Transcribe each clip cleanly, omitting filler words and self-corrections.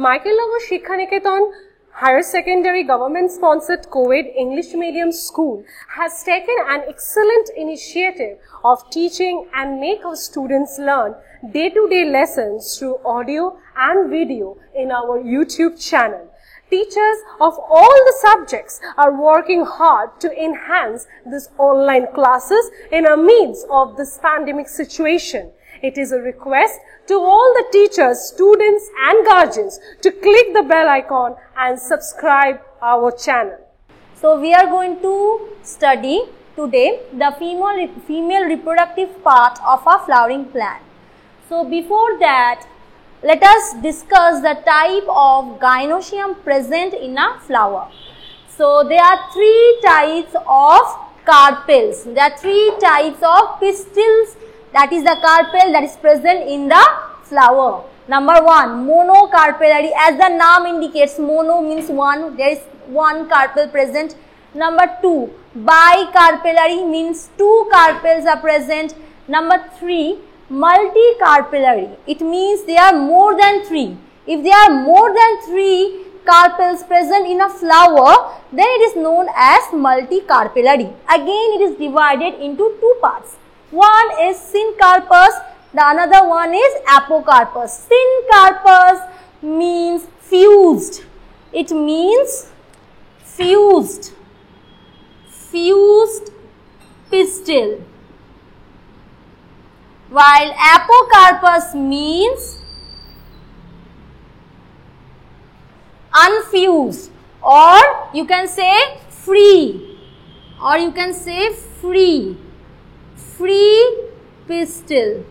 Michael Shikhaniketan Higher Secondary Government-sponsored co-ed English medium school has taken an excellent initiative of teaching and make our students learn day-to-day lessons through audio and video in our YouTube channel. Teachers of all the subjects are working hard to enhance these online classes in the midst of this pandemic situation. It is a request to all the teachers, students and guardians to click the bell icon and subscribe our channel. So we are going to study today the female reproductive part of a flowering plant. So before that, let us discuss the type of gynoecium present in a flower. So there are three types of carpels. There are three types of pistils, that is the carpel that is present in the flower. Number one, monocarpellary. As the name indicates, mono means one, there is one carpel present. Number two, bicarpellary means two carpels are present. Number three, multicarpellary. It means there are more than three. If there are more than three carpels present in a flower, then it is known as multicarpellary. Again, it is divided into two parts. One is syncarpous, the another one is apocarpous. Syncarpous means fused. It means fused pistil. While apocarpous means unfused, or you can say free, free pistil.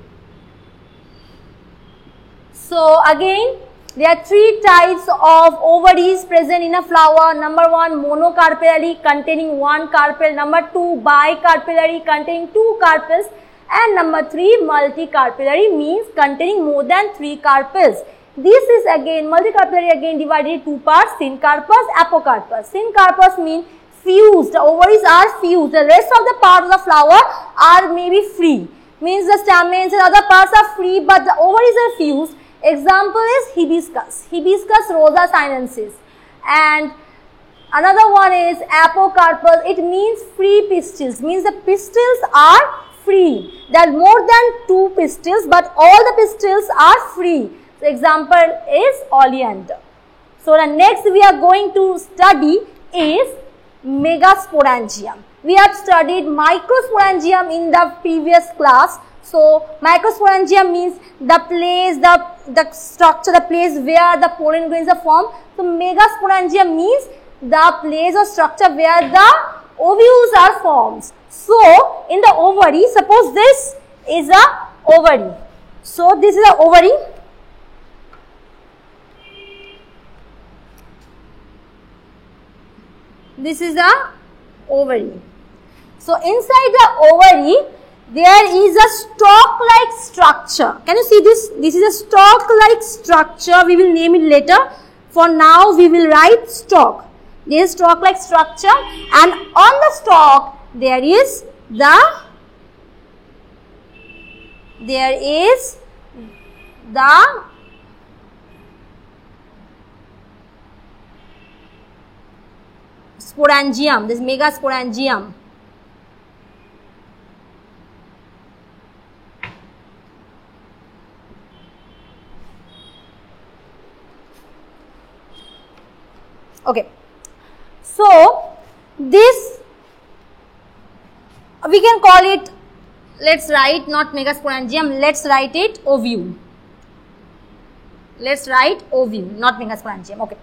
So again, there are three types of ovaries present in a flower. Number one, monocarpellary containing one carpel. Number two, bicarpellary containing two carpels. And number three, multicarpellary means containing more than three carpels. This is again, multicarpellary again divided into two parts, syncarpous, apocarpous. Syncarpous means fused, the ovaries are fused. The rest of the part of the flower are maybe free. Means the stamens and other parts are free, but the ovaries are fused. Example is hibiscus, Hibiscus rosa sinensis. And another one is apocarpous. It means free pistils, means the pistils are free. There are more than two pistils, but all the pistils are free. So example is oleander. So the next we are going to study is megasporangium. We have studied microsporangium in the previous class. So microsporangium means the place, the structure, the place where the pollen grains are formed. So megasporangium means the place or structure where the ovules are formed. So in the ovary, suppose this is a ovary. So this is a ovary. This is a ovary. So inside the ovary, there is a stalk-like structure. Can you see this? This is a stalk-like structure. We will name it later. For now, we will write stalk. There is stalk-like structure, and on the stalk there is the sporangium, this megasporangium. Okay, so this we can call it, let's write not megasporangium, let's write it ovule. Let's write ovule, not megasporangium. Okay,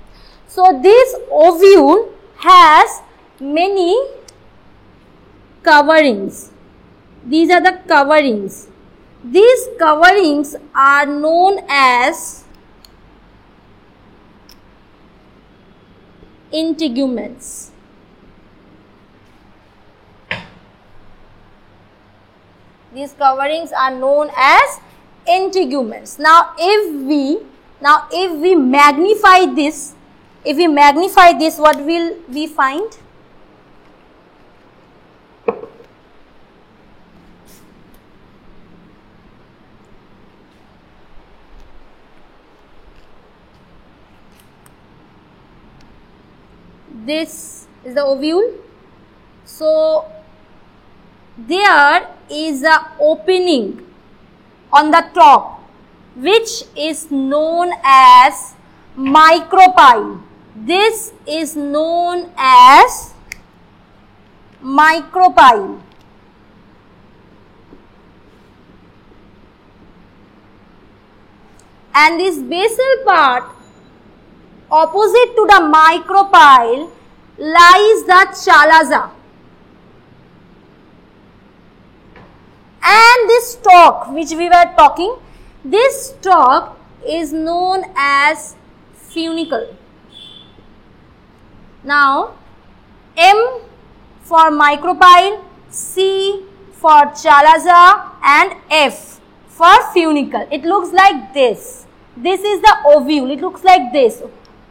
so this ovule has many coverings. These are the coverings. These coverings are known as integuments. These coverings are known as integuments. Now if we magnify this, what will we find? This is the ovule. So there is a opening on the top which is known as micropyle. This is known as micropyle. And this basal part opposite to the micropyle lies the chalaza. And this stalk which we were talking, this stalk is known as funicle. Now, M for micropyle, C for chalaza and F for funicle. It looks like this. This is the ovule. It looks like this.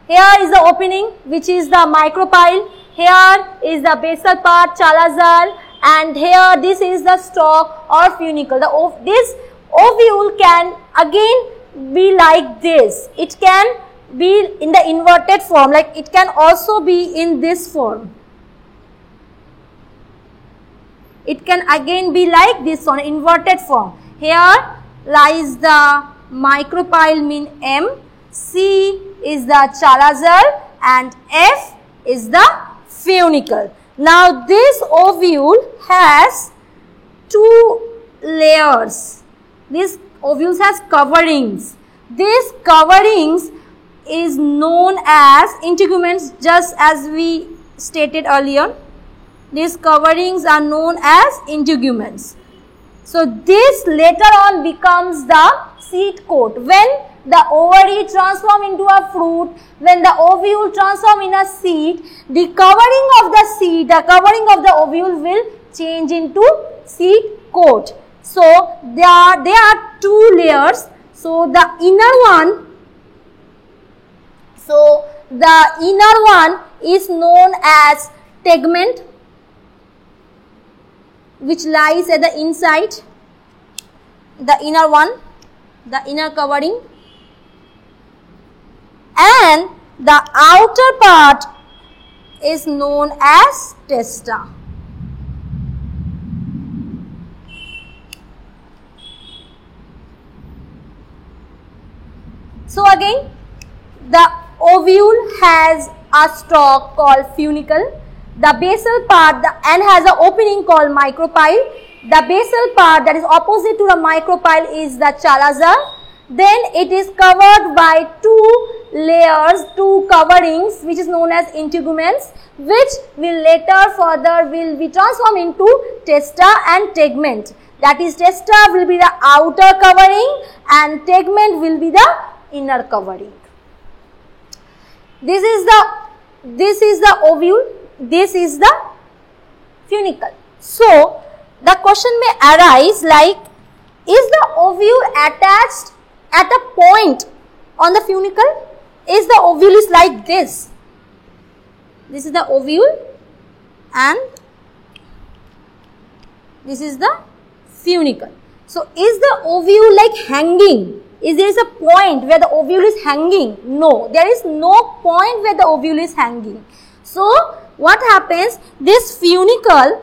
Here is the opening which is the micropyle. Here is the basal part, chalazal, and here this is the stalk or funicle. This ovule can again be like this. It can be in the inverted form, like it can also be in this form. It can again be like this on inverted form. Here lies the micropyle, mean M, C is the chalazal and F is the funicle. Now this ovule has two layers. This ovule has coverings. These coverings is known as integuments, just as we stated earlier. These coverings are known as integuments. So this later on becomes the seed coat. When the ovary transform into a fruit, when the ovule transform in a seed, the covering of the seed, the covering of the ovule will change into seed coat. So there are two layers. So the inner one is known as tegment, which lies at the inside, the inner one, the inner covering, and the outer part is known as testa. So again, the ovule has a stalk called funicle. The basal part and has an opening called micropyle. The basal part that is opposite to the micropyle is the chalaza. Then it is covered by two layers, two coverings, which is known as integuments, which will later further will be transformed into testa and tegment. That is, testa will be the outer covering and tegment will be the inner covering. This is the ovule. This is the funicle. So the question may arise like, is the ovule attached at a point on the funicle? Is the ovule is like this? This is the ovule and this is the funicle. So is the ovule like hanging? Is there a point where the ovule is hanging? No, there is no point where the ovule is hanging. So what happens? This funicle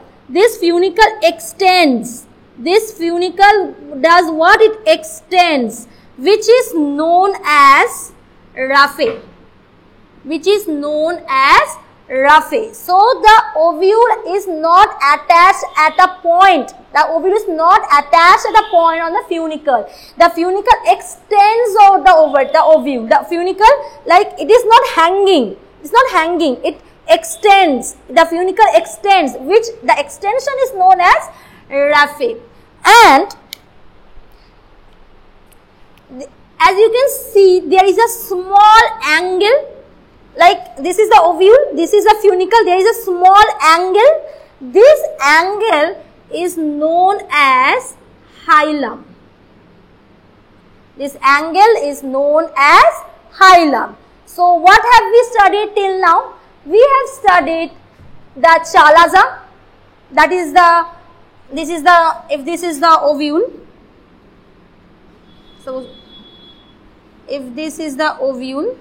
extends. This funicle does what? It extends, which is known as raphe. Which is known as raphe. So the ovule is not attached at a point. The ovule is not attached at a point on the funicle. The funicle extends over the ovule. The funicle, like, it is not hanging. It's not hanging. It extends. The funicle extends, which the extension is known as raphe. And as you can see, there is a small angle. Like, this is the ovule, this is the funicle, there is a small angle. This angle is known as hilum. This angle is known as hilum. So what have we studied till now? We have studied the chalaza, that is if this is the ovule. So if this is the ovule,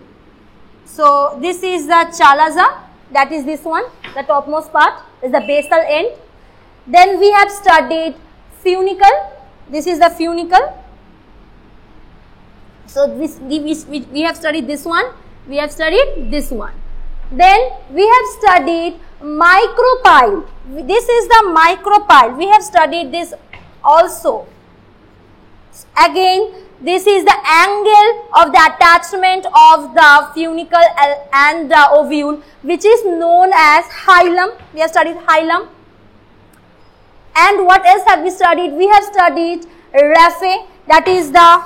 so this is the chalaza that is this one, the topmost part is the basal end. Then we have studied funicle, this is the funicle. So we have studied this one, we have studied this one. Then we have studied micropyle, this is the micropyle, we have studied this also. Again, this is the angle of the attachment of the funicle and the ovule, which is known as hilum. We have studied hilum. And what else have we studied? We have studied raphe, that is the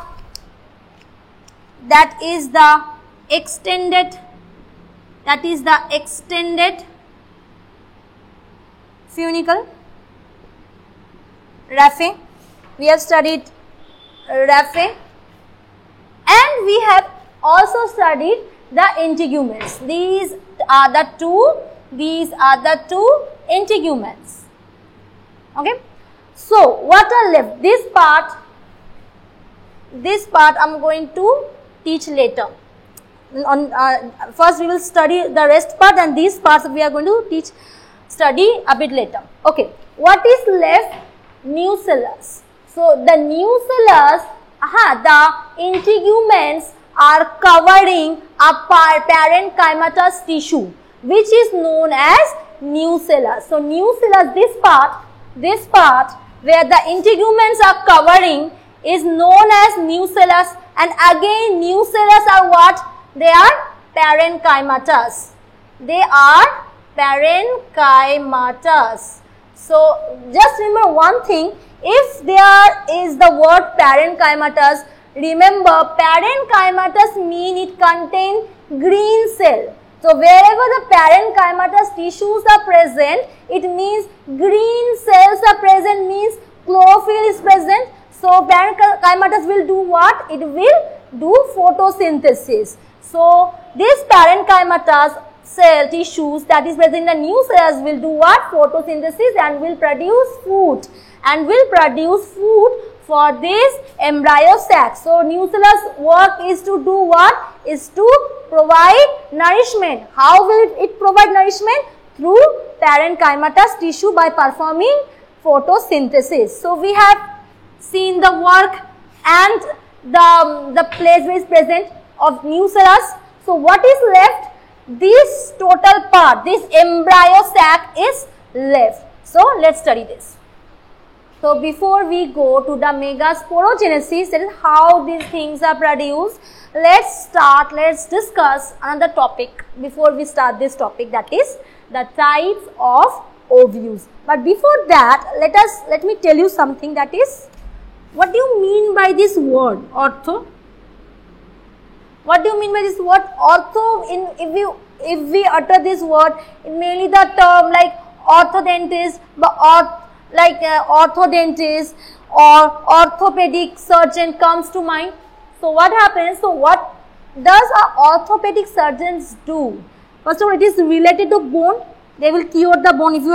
extended funicle, raphe. We have studied raphe, and we have also studied the integuments. These are the two integuments. Okay. So what are left? This part I am going to teach later. First we will study the rest part, and these parts we are going to study a bit later. Okay. What is left? Nucellus. So the nucellus, the integuments are covering a parenchymatous tissue, which is known as nucellus. So nucellus, this part where the integuments are covering is known as nucellus, and again nucellus are what? They are parenchymatous. They are parenchymatous. So just remember one thing, if there is the word parenchymatous, remember parenchymatous mean it contains green cell. So wherever the parenchymatous tissues are present, it means green cells are present, means chlorophyll is present. So parenchymatous will do what? It will do photosynthesis. So this parenchymatous cell tissues that is present in the nucellus will do what? Photosynthesis, and will produce food, for this embryo sac. So nucellus work is to do what? Is to provide nourishment. How will it provide nourishment? Through parenchymatous tissue by performing photosynthesis. So we have seen the work and the place where is present of nucellus. So what is left? This total part, this embryo sac is left. So let's study this. So before we go to the megasporogenesis, that is how these things are produced, let's discuss another topic before we start this topic, that is the types of ovules. But before that, let me tell you something, that is, what do you mean by this word ortho? What do you mean by this word ortho? If we utter this word, mainly the term like orthodontist, orthodontist or orthopedic surgeon comes to mind. So what happens? So what does our orthopedic surgeons do? First of all, it is related to bone. They will cure the bone. If you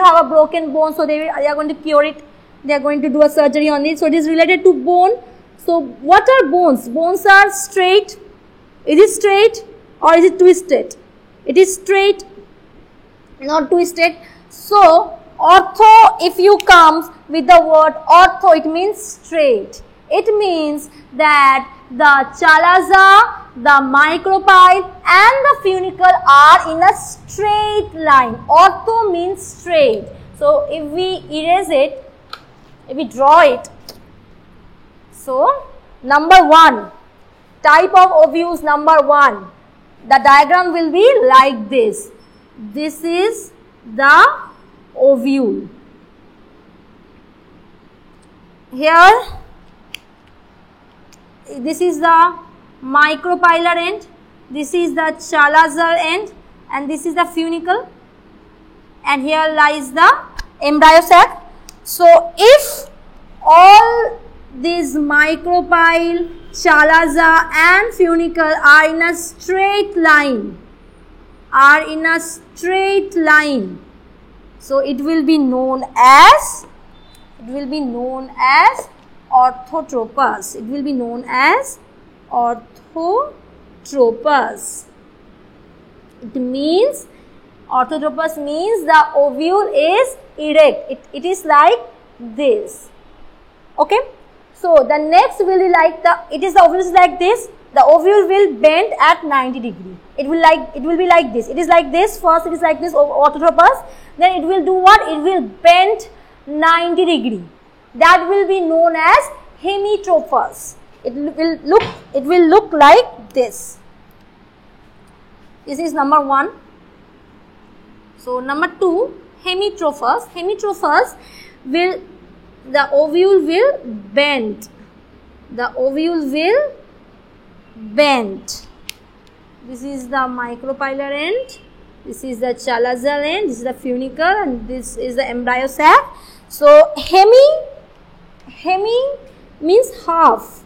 have a broken bone, so they are going to cure it. They are going to do a surgery on it. So it is related to bone. So what are bones? Bones are straight. Is it straight or is it twisted? It is straight, not twisted. So ortho, if you come with the word ortho, it means straight. It means that the chalaza, the micropyle and the funicle are in a straight line. Ortho means straight. So if we erase it, if we draw it, so number 1, type of ovules number 1, the diagram will be like this. This is the ovule. Here, this is the micropylar end, this is the chalazar end, and this is the funicle, and here lies the embryo sac. So if all these micropyle, chalaza and funicle are in a straight line, so it will be known as orthotropous. It will be known as orthotropous. It means Orthotropous means the ovule is erect. It is like this. Okay. So the next will be like the ovule is like this. The ovule will bend at 90 degree. It will be like this. It is like this. First it is like this, orthotropous. Then it will do what? It will bend 90 degree. That will be known as hemitrophous. It will look like this. This is number 1. So number 2, hemitrophous. Hemitrophous the ovule will bend. The ovule will bend. This is the micropylar end. This is the chalazal end. This is the funicle, and this is the embryo sac. So hemi means half.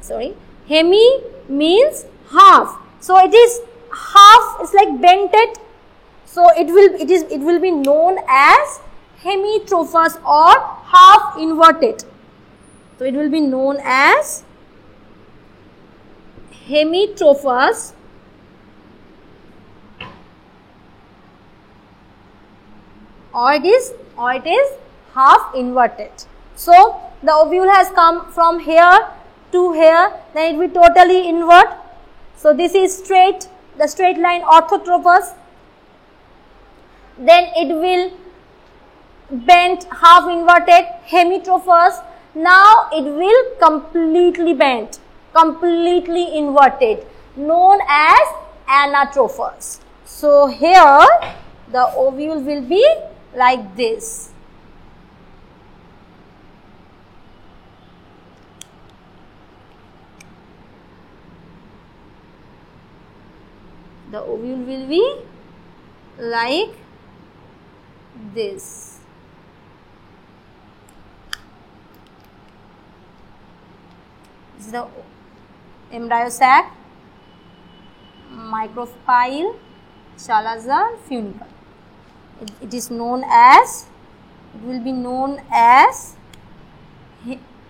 Sorry, hemi means half. So it is half. It's like bented. So it will be known as hemitrophous or half inverted. So it will be known as hemitrophous or it is half inverted. So the ovule has come from here to here, then it will totally invert. So this is straight, the straight line orthotropous. Then it will bend, half inverted, hemitrophous. Now it will completely bent, completely inverted, known as anatrophous. So here the ovule will be like this. The ovule will be like this. This is the embryo sac, micropyle, chalazal, funicle. It is known as, it will be known as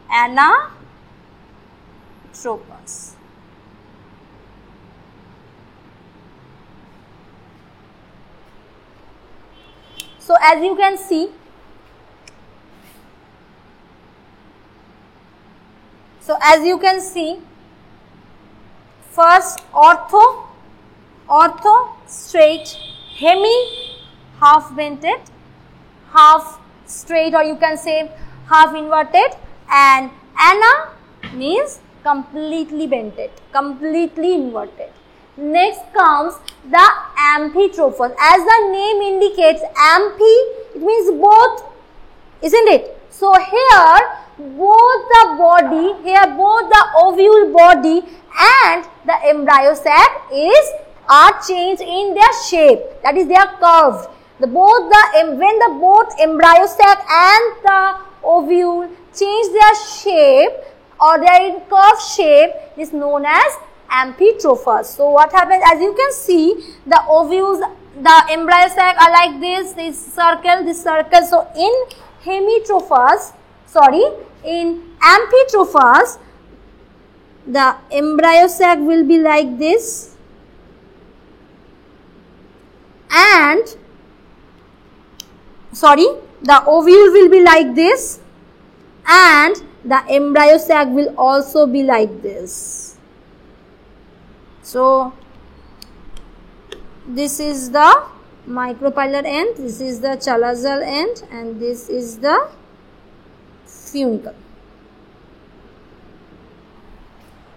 anatrophous. So as you can see, first ortho straight, hemi half bented, half straight, or you can say half inverted, and ana means completely bented, completely inverted. Next comes the amphitrophous. As the name indicates, amphi, it means both, isn't it? So here both the ovule body and the embryo sac are changed in their shape. That is, they are curved. When both embryo sac and the ovule change their shape, or they are in curved shape, it is known as amphitrophous. So what happens, as you can see, the ovules, the embryo sac are like this circle. So in amphitrophous, the embryo sac will be like this, and the ovule will be like this, and the embryo sac will also be like this. So this is the micropylar end, this is the chalazal end, and this is the funicle.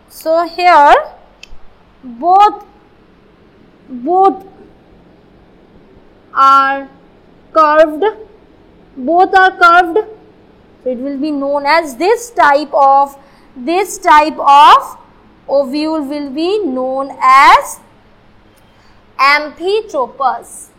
So here both are curved, so it will be known as this type of ovule will be known as amphitrophous.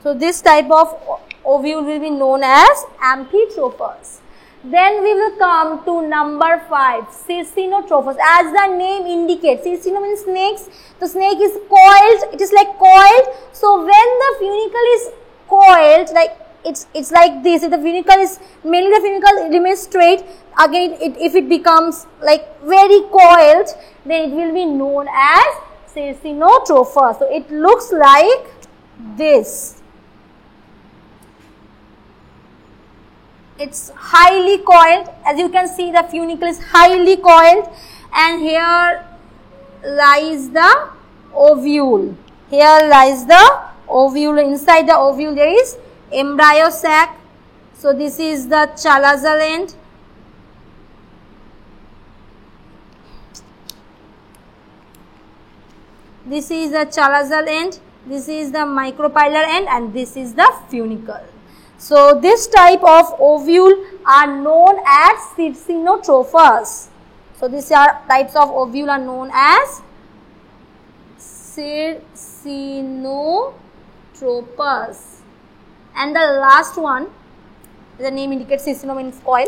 So this type of ovule will be known as amphitrophous. Then we will come to number 5, Circinotrophous. As the name indicates, Circino means snakes. The snake is coiled, it is like coiled. So when the funicle is coiled, like it's like this. If the funicle is mainly the funicle remains straight, again if it becomes like very coiled, then it will be known as Circinotrophus. So it looks like this. It's highly coiled. As you can see, the funicle is highly coiled, and here lies the ovule. Here lies the ovule. Inside the ovule there is embryo sac. So this is the chalazal end. This is the chalazal end. This is the micropylar end, and this is the funicle. So this type of ovule are known as Circinotrophus. So these are types of ovule are known as Circinotrophus. And the last one, the name indicates Circino means coil.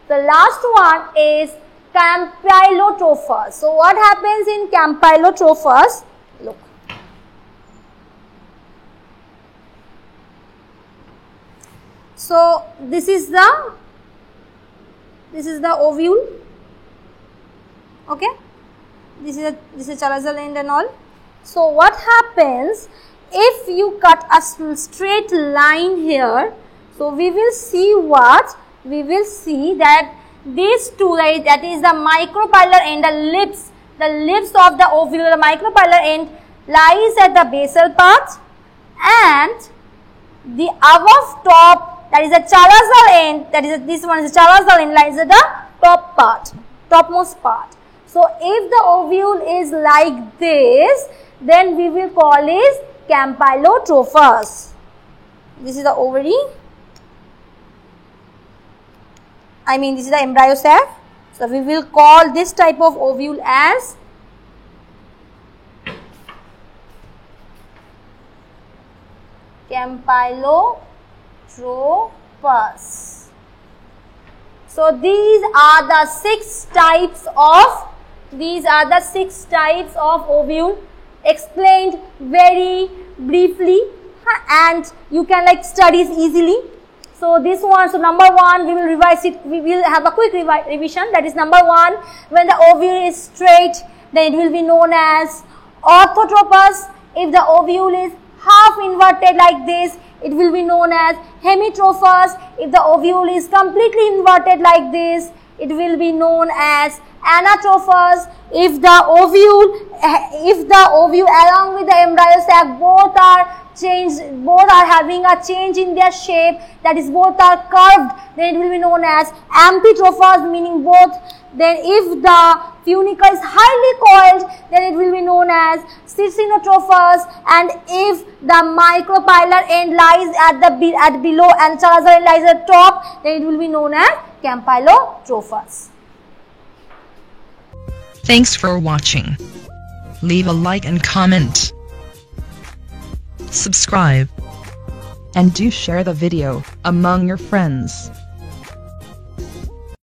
The last one is Campylotrophus. So what happens in Campylotrophus? Look. So this is the ovule. Okay. This is chalazal end and all. So what happens if you cut a straight line here? So we will see what? We will see that these two, right, that is the micropylar end, the lips of the ovule, the micropylar end lies at the basal part, and the above top, that is the chalazal end, that is this one is the chalazal end, lies at the top part, topmost part. So if the ovule is like this, then we will call it Campylotrophus. This is the ovary. This is the embryo sac. So we will call this type of ovule as Campylotrophus. So these are the six types of ovule explained very briefly, and you can like study easily. So this one, so number one, we will revise it, we will have a quick revision. That is number one, when the ovule is straight, then it will be known as orthotrophus. If the ovule is half inverted like this, it will be known as hemitrophus. If the ovule is completely inverted like this, it will be known as anatrophus. If the ovule along with the embryo sac both are having a change in their shape, that is both are curved, then it will be known as amphitrophus, meaning both. Then if the funicle is highly coiled, then it will be known as Circinotrophus, and if the micropylar end lies at below and chalazal end lies at top, then it will be known as Campylotrophus. Thanks for watching. Leave a like and comment. Subscribe. And do share the video among your friends.